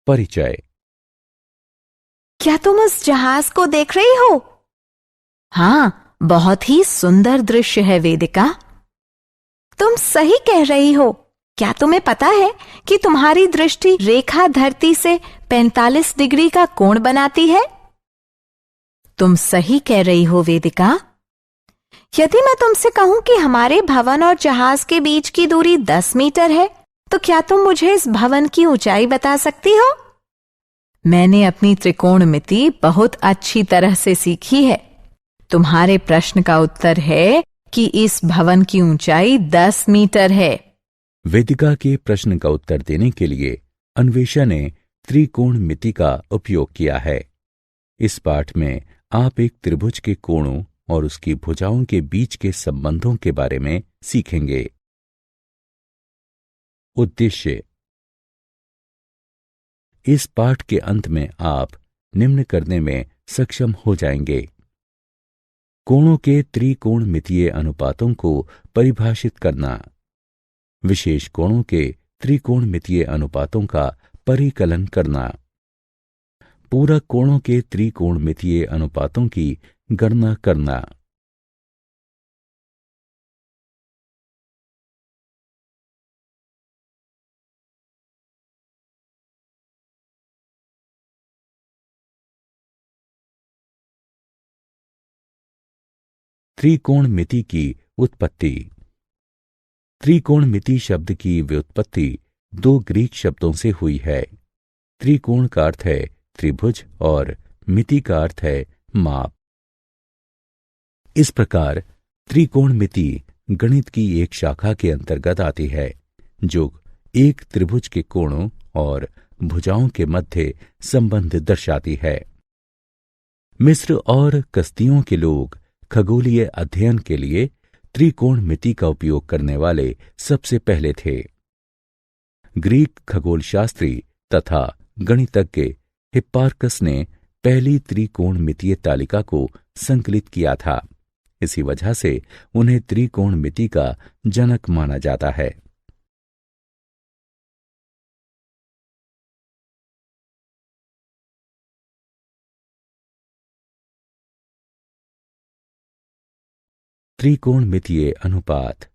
परिचय। क्या तुम उस जहाज को देख रही हो? हाँ, बहुत ही सुंदर दृश्य है वेदिका। तुम सही कह रही हो। क्या तुम्हें पता है कि तुम्हारी दृष्टि रेखा धरती से 45 डिग्री का कोण बनाती है? तुम सही कह रही हो वेदिका। यदि मैं तुमसे कहूं कि हमारे भवन और जहाज के बीच की दूरी 10 मीटर है, तो क्या तुम मुझे इस भवन की ऊंचाई बता सकती हो? मैंने अपनी त्रिकोणमिति बहुत अच्छी तरह से सीखी है। तुम्हारे प्रश्न का उत्तर है कि इस भवन की ऊंचाई 10 मीटर है। वेदिका के प्रश्न का उत्तर देने के लिए अन्वेषा ने त्रिकोणमिति का उपयोग किया है। इस पाठ में आप एक त्रिभुज के कोणों और उसकी भुजाओं के बीच के संबंधों के बारे में सीखेंगे। उद्देश्य। इस पाठ के अंत में आप निम्न करने में सक्षम हो जाएंगे। कोणों के त्रिकोणमितीय अनुपातों को परिभाषित करना, विशेष कोणों के त्रिकोणमितीय अनुपातों का परिकलन करना, पूरक कोणों के त्रिकोणमितीय अनुपातों की गणना करना। त्रिकोणमिति की उत्पत्ति। त्रिकोणमिति शब्द की व्युत्पत्ति दो ग्रीक शब्दों से हुई है। त्रिकोण का अर्थ है त्रिभुज और मिति का अर्थ है माप। इस प्रकार त्रिकोणमिति गणित की एक शाखा के अंतर्गत आती है जो एक त्रिभुज के कोणों और भुजाओं के मध्य संबंध दर्शाती है। मिस्र और कसदियों के लोग खगोलीय अध्ययन के लिए त्रिकोणमिति का उपयोग करने वाले सबसे पहले थे। ग्रीक खगोलशास्त्री तथा गणितज्ञ हिप्पार्कस ने पहली त्रिकोणमितीय तालिका को संकलित किया था। इसी वजह से उन्हें त्रिकोणमिति का जनक माना जाता है। त्रिकोणमितीय अनुपात।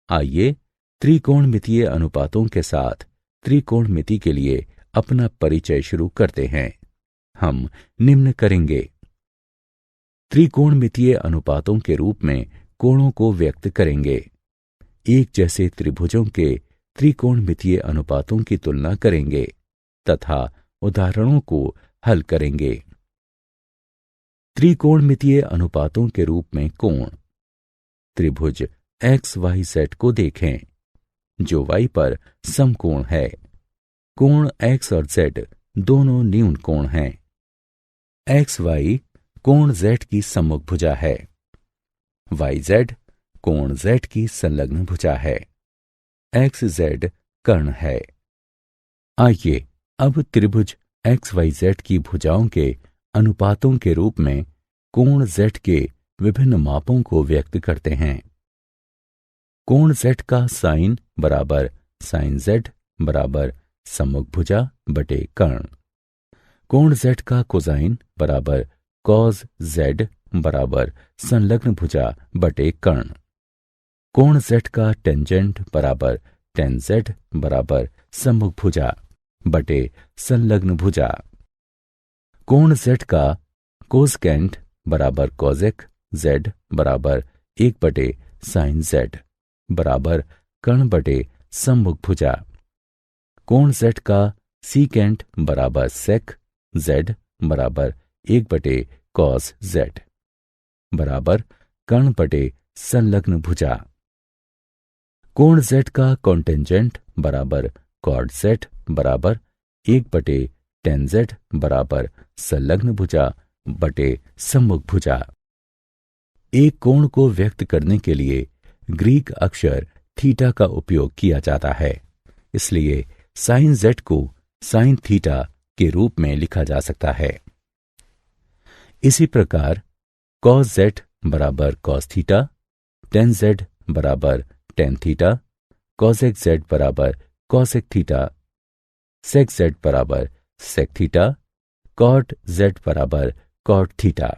आइए त्रिकोणमितीय अनुपातों के साथ त्रिकोणमिति के लिए अपना परिचय शुरू करते हैं। हम निम्न करेंगे। त्रिकोणमितीय अनुपातों के रूप में कोणों को व्यक्त करेंगे। एक जैसे त्रिभुजों के त्रिकोणमितीय अनुपातों की तुलना करेंगे तथा उदाहरणों को हल करेंगे। त्रिकोणमितीय अनुपातों के रूप में कोण। त्रिभुज XYZ को देखें जो y पर समकोण है। कोण x और z दोनों न्यून कोण हैं। XY कोण z की सम्मुख भुजा है। YZ कोण z की संलग्न भुजा है। XZ कर्ण है। आइए अब त्रिभुज XYZ की भुजाओं के अनुपातों के रूप में कोण z के विभिन्न मापों को व्यक्त करते हैं। कोण z का साइन बराबर साइन z बराबर सम्मुख भुजा बटे कर्ण। कोण z का कोसाइन बराबर कॉस z बराबर संलग्न भुजा बटे कर्ण। कोण z का टेंजेंट बराबर टेन z बराबर सम्मुख भुजा बटे संलग्न भुजा। कोण z का कोसकेंट बराबर कॉसेक z बराबर 1 साइन z बराबर कर्ण बटे सम्मुख भुजा। कोण z का सीकेंट बराबर सेक z बराबर 1 कॉस z बराबर कर्ण बटे संलग्न भुजा। कोण z का कॉन्टेंजेंट बराबर कॉड z बराबर 1 टेन z बराबर संलग्न भुजा बटे सम्मुख भुजा। एक कोण को व्यक्त करने के लिए ग्रीक अक्षर थीटा का उपयोग किया जाता है, इसलिए साइन z को साइन थीटा के रूप में लिखा जा सकता है। इसी प्रकार कॉस z बराबर कॉस थीटा, टेन z बराबर टेन थीटा, कॉसेक z बराबर कॉसेक थीटा सेक जेड बराबर सेक थीटा, कॉट जेड बराबर कॉट थीटा।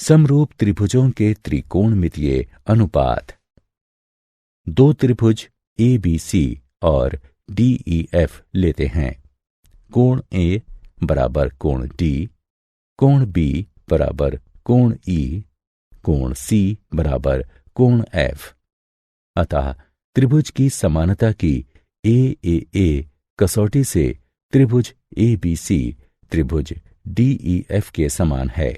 समरूप त्रिभुजों के त्रिकोणमितीय अनुपात। दो त्रिभुज ए बी सी और डी ई एफ लेते हैं। कोण ए बराबर कोण डी, कोण बी बराबर कोण ई, कोण सी बराबर कोण एफ। अतः त्रिभुज की समानता की ए कसौटी से त्रिभुज ए बी सी त्रिभुज डी ई एफ के समान है।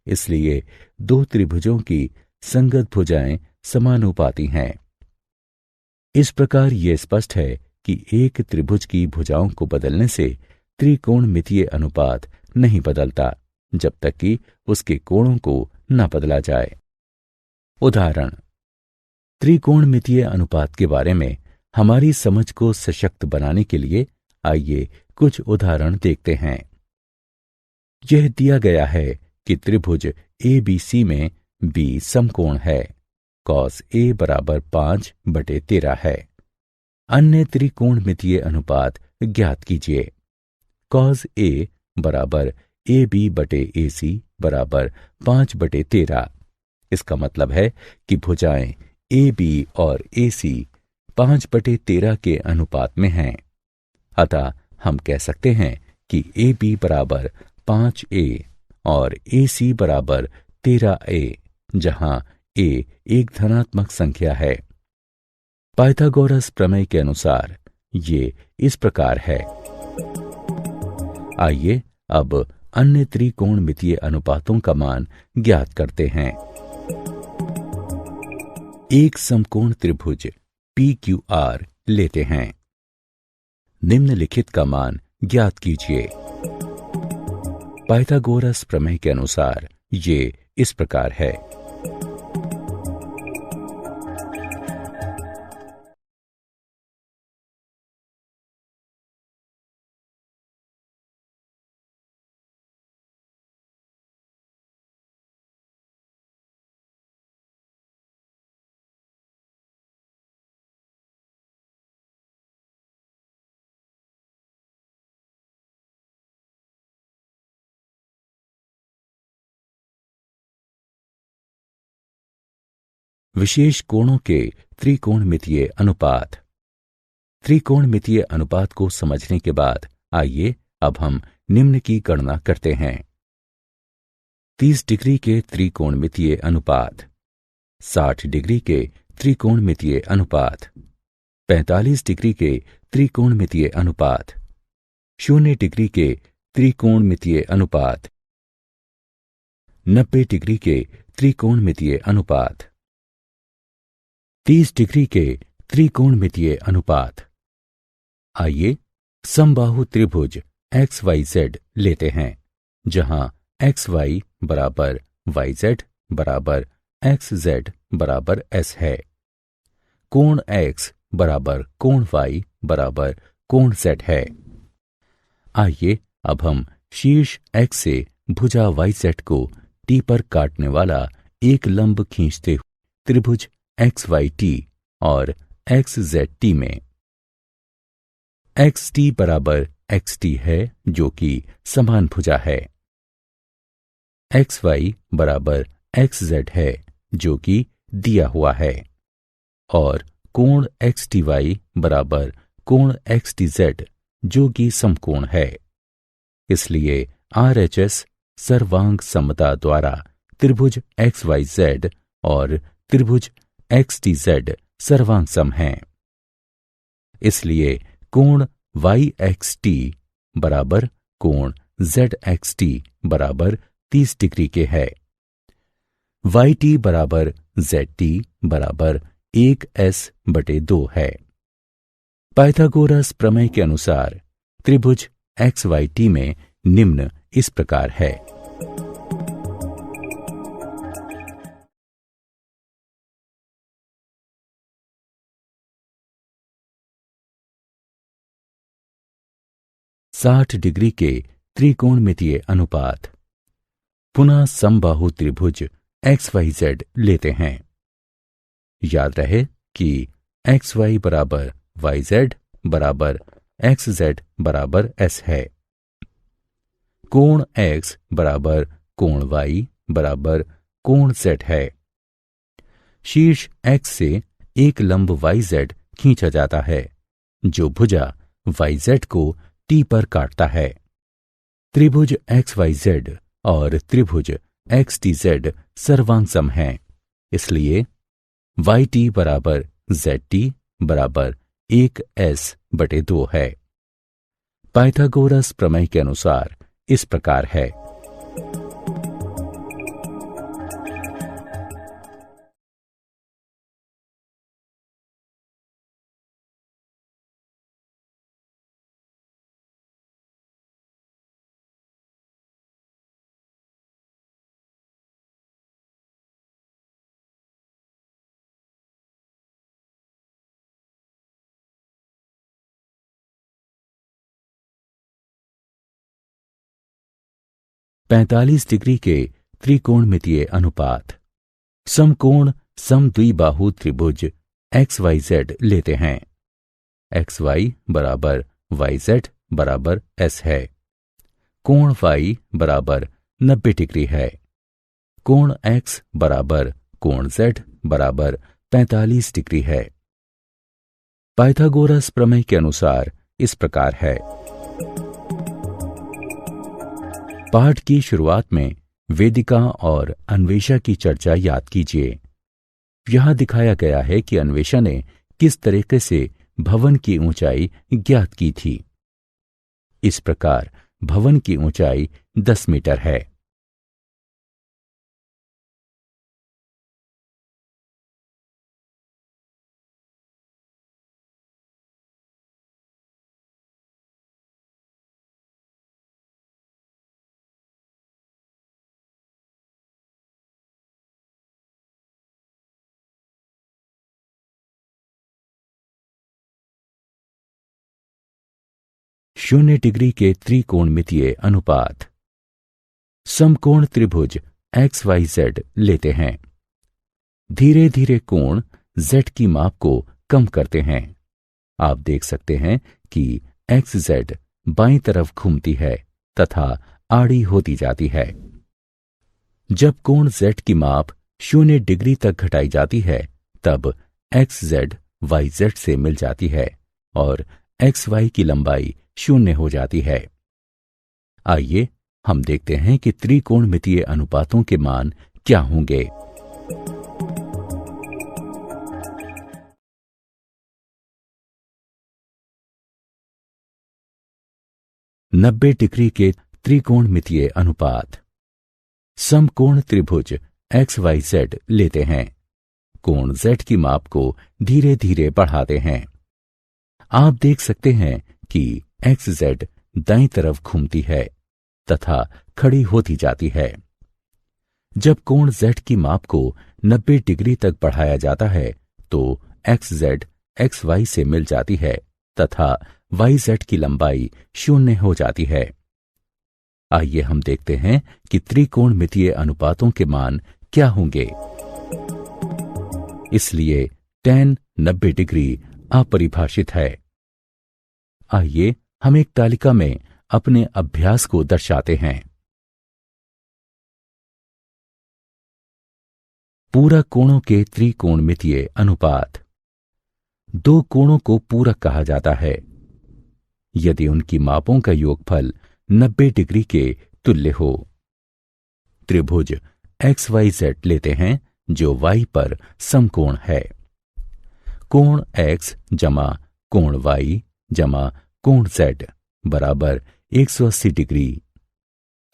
इसलिए दो त्रिभुजों की संगत भुजाएं समानुपाती हैं। इस प्रकार यह स्पष्ट है कि एक त्रिभुज की भुजाओं को बदलने से त्रिकोणमितीय अनुपात नहीं बदलता जब तक कि उसके कोणों को न बदला जाए। उदाहरण। त्रिकोणमितीय अनुपात के बारे में हमारी समझ को सशक्त बनाने के लिए आइए कुछ उदाहरण देखते हैं। यह दिया गया है कि त्रिभुज ए बी सी में बी समकोण है। कॉस ए बराबर 5/13 है। अन्य त्रिकोणमितीय अनुपात ज्ञात कीजिए। कॉस ए बराबर ए बी बटे ए सी बराबर 5/13। इसका मतलब है कि भुजाएं ए बी और ए सी 5/13 के अनुपात में हैं। अतः हम कह सकते हैं कि ए बी बराबर 5a और ए सी बराबर 13a, जहां a एक धनात्मक संख्या है। पाइथागोरस प्रमेय के अनुसार ये इस प्रकार है। आइए अब अन्य त्रिकोणमितीय अनुपातों का मान ज्ञात करते हैं। एक समकोण त्रिभुज PQR लेते हैं। निम्नलिखित का मान ज्ञात कीजिए। पाइथागोरस प्रमेय के अनुसार ये इस प्रकार है। विशेष कोणों के त्रिकोणमितीय अनुपात। त्रिकोणमितीय अनुपात को समझने के बाद आइए अब हम निम्न की गणना करते हैं। 30 डिग्री के त्रिकोणमितीय अनुपात, 60 डिग्री के त्रिकोणमितीय अनुपात, 45 डिग्री के त्रिकोणमितीय अनुपात, 0 डिग्री के त्रिकोणमितीय अनुपात, 90 डिग्री के त्रिकोणमितीय अनुपात, 30 डिग्री के त्रिकोणमितीय अनुपात। आइए समबाहु त्रिभुज XYZ लेते हैं, जहां XY बराबर YZ बराबर XZ बराबर S है। कोण X बराबर कोण Y बराबर कोण Z है। आइए अब हम शीर्ष X से भुजा YZ को T पर काटने वाला एक लंब खींचते हुए त्रिभुज XYT और XZT में। XT बराबर XT है जो कि समान भुजा है। XY बराबर XZ है जो कि दिया हुआ है। और कोण XTY बराबर कोण XTZ जो कि समकोण है। इसलिए RHS सर्वांग समता द्वारा त्रिभुज XYZ और त्रिभुज XTZ सर्वांग सम हैं। इसलिए कोण YXT बराबर कोण ZXT बराबर 30 डिग्री के है। YT बराबर ZT बराबर 1s/2 है। पाइथागोरस प्रमेय के अनुसार त्रिभुज XYT में निम्न इस प्रकार है। साठ डिग्री के त्रिकोणमितीय अनुपात। पुनः समबाहु त्रिभुज XYZ लेते हैं। याद रहे कि XY बराबर YZ बराबर एक्स जेड बराबर एस है। कोण एक्स बराबर कोण वाई बराबर कोण जेड है। शीर्ष एक्स से एक लंब वाई जेड खींचा जाता है जो भुजा वाई जेड को टी पर काटता है। त्रिभुज एक्स वाई जेड और त्रिभुज एक्स टी जेड सर्वांग सम हैं, इसलिए वाई टी बराबर जेड टी बराबर 1s/2 है। पाइथागोरस प्रमेय के अनुसार इस प्रकार है। पैंतालीस डिग्री के त्रिकोणमितीय अनुपात। समकोण समद्विबाहु त्रिभुज एक्स वाई जेड लेते हैं। एक्स वाई बराबर वाई जेड बराबर एस है। कोण वाई बराबर 90 डिग्री है। कोण एक्स बराबर कोण जेड बराबर 45 डिग्री है। पाइथागोरस प्रमेय के अनुसार इस प्रकार है। पाठ की शुरुआत में वेदिका और अन्वेषा की चर्चा याद कीजिए। यहां दिखाया गया है कि अन्वेषा ने किस तरीके से भवन की ऊंचाई ज्ञात की थी। इस प्रकार भवन की ऊंचाई 10 मीटर है। शून्य डिग्री के त्रिकोणमितीय अनुपात। समकोण त्रिभुज एक्स वाई जेड लेते हैं। धीरे धीरे कोण जेड की माप को कम करते हैं। आप देख सकते हैं कि एक्स जेड बाईं तरफ घूमती है तथा आड़ी होती जाती है। जब कोण जेड की माप 0 डिग्री तक घटाई जाती है तब एक्स जेड वाई जेड से मिल जाती है और एक्स वाई की लंबाई 0 हो जाती है। आइए हम देखते हैं कि त्रिकोणमितीय अनुपातों के मान क्या होंगे। नब्बे डिग्री के त्रिकोणमितीय अनुपात। समकोण त्रिभुज एक्स वाई जेड लेते हैं। कोण जेड की माप को धीरे धीरे बढ़ाते हैं। आप देख सकते हैं कि एक्स जेड दाईं तरफ घूमती है तथा खड़ी होती जाती है। जब कोण जेड की माप को 90 डिग्री तक बढ़ाया जाता है तो एक्स जेड एक्स वाई से मिल जाती है तथा वाई जेड की लंबाई 0 हो जाती है। आइए हम देखते हैं कि त्रिकोणमितीय अनुपातों के मान क्या होंगे। इसलिए tan 90 डिग्री अपरिभाषित है। आइए हम एक तालिका में अपने अभ्यास को दर्शाते हैं। पूरक कोणों के त्रिकोणमितीय अनुपात। दो कोणों को पूरक कहा जाता है यदि उनकी मापों का योगफल 90 डिग्री के तुल्य हो। त्रिभुज एक्स वाई जेड लेते हैं जो वाई पर समकोण है। कोण एक्स जमा कोण वाई जमा कोण जेड बराबर 180 डिग्री।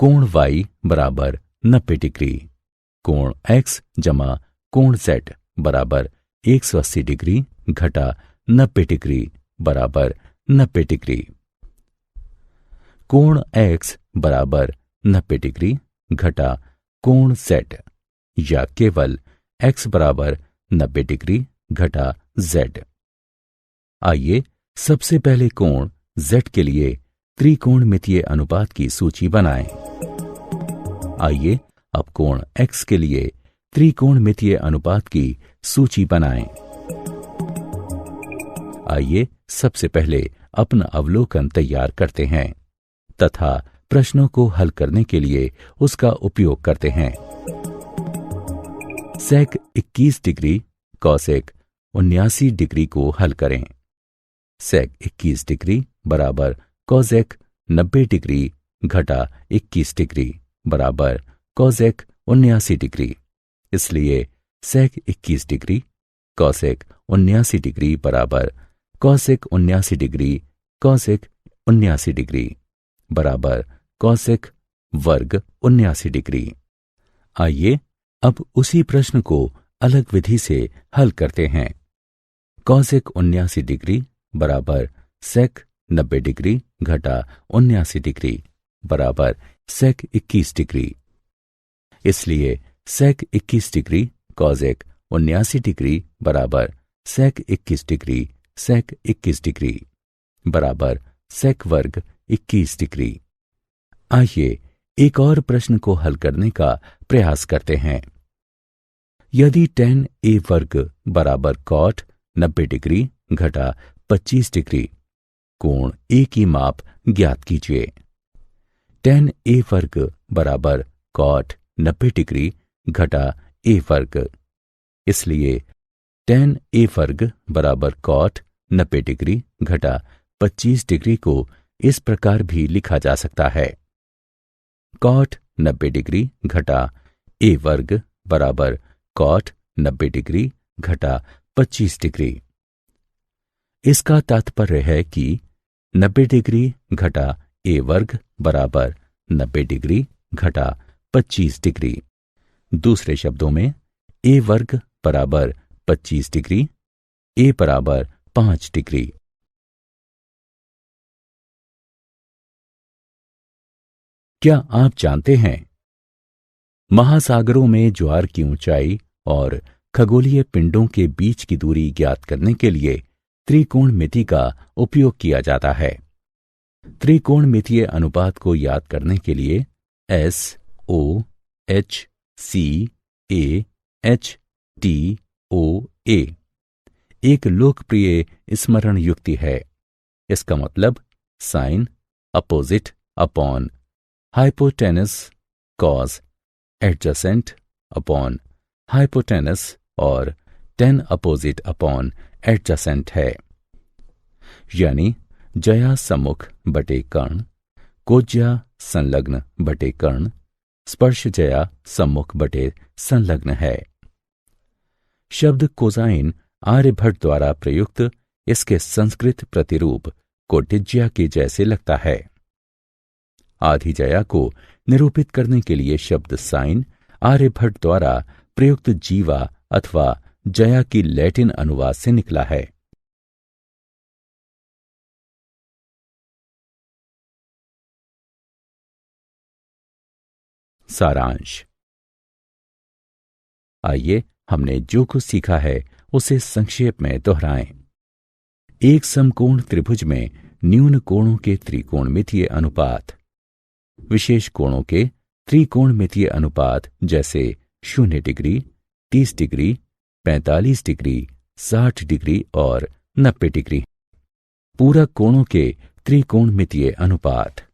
कोण वाई बराबर 90 डिग्री। कोण एक्स जमा कोण जेड बराबर 180 डिग्री घटा 90 डिग्री बराबर 90 डिग्री। कोण एक्स बराबर 90 डिग्री घटा कोण जेड या केवल एक्स बराबर 90 डिग्री घटा जेड। आइए सबसे पहले कोण जेड के लिए त्रिकोणमितीय अनुपात की सूची बनाएं। आइए अब कोण एक्स के लिए त्रिकोणमितीय अनुपात की सूची बनाएं। आइए सबसे पहले अपना अवलोकन तैयार करते हैं तथा प्रश्नों को हल करने के लिए उसका उपयोग करते हैं। सेक 21 डिग्री कॉसेक 79 डिग्री को हल करें। सेक 21 डिग्री बराबर कॉसेक 90 डिग्री घटा 21 डिग्री बराबर कॉसेक 79 डिग्री। इसलिए सेक 21 डिग्री कॉसेक 79 डिग्री बराबर कॉसेक 79 डिग्री कॉसेक 79 डिग्री बराबर कॉसेक वर्ग 79 डिग्री। आइए अब उसी प्रश्न को अलग विधि से हल करते हैं। कॉसेक 79 डिग्री बराबर सेक 90 डिग्री घटा 79 डिग्री बराबर सेक 21 डिग्री। इसलिए सेक 21 डिग्री कॉसेक 79 डिग्री बराबर सेक 21 डिग्री सेक 21 डिग्री बराबर सेक वर्ग 21 डिग्री। आइए एक और प्रश्न को हल करने का प्रयास करते हैं। यदि tan a वर्ग बराबर cot 90 डिग्री घटा 25 डिग्री, कोण a की माप ज्ञात कीजिए। tan a वर्ग बराबर cot 90 डिग्री घटा a वर्ग। इसलिए tan a वर्ग बराबर cot 90 डिग्री घटा 25 डिग्री को इस प्रकार भी लिखा जा सकता है। cot 90 डिग्री घटा a वर्ग बराबर cot 90 डिग्री घटा 25 डिग्री। इसका तात्पर्य है कि 90 डिग्री घटा a वर्ग बराबर 90 डिग्री घटा 25 डिग्री। दूसरे शब्दों में a वर्ग बराबर 25 डिग्री, a बराबर 5 डिग्री। क्या आप जानते हैं महासागरों में ज्वार की ऊंचाई और खगोलीय पिंडों के बीच की दूरी ज्ञात करने के लिए त्रिकोणमिति का उपयोग किया जाता है। त्रिकोणमितीय अनुपात को याद करने के लिए S O H C A H T O A एक लोकप्रिय स्मरण युक्ति है। इसका मतलब sine opposite upon hypotenuse cos adjacent upon hypotenuse और tan अपोजिट अपॉन एडजेसेंट है। यानी जया सम्मुख बटे कर्ण, कोज्या संलग्न बटे कर्ण, स्पर्श जया सम्मुख बटे संलग्न है। शब्द कोसाइन आर्यभट्ट द्वारा प्रयुक्त इसके संस्कृत प्रतिरूप कोटिज्या के जैसे लगता है। आधी जया को निरूपित करने के लिए शब्द साइन आर्यभट्ट द्वारा प्रयुक्त जीवा अथवा जया की लैटिन अनुवाद से निकला है। सारांश। आइए हमने जो कुछ सीखा है उसे संक्षेप में दोहराएं। एक समकोण त्रिभुज में न्यून कोणों के त्रिकोणमितीय अनुपात, विशेष कोणों के त्रिकोणमितीय अनुपात जैसे 0 डिग्री, 30 डिग्री, 45 डिग्री, 60 डिग्री और 90 डिग्री। पूरक कोणों के त्रिकोणमितीय अनुपात।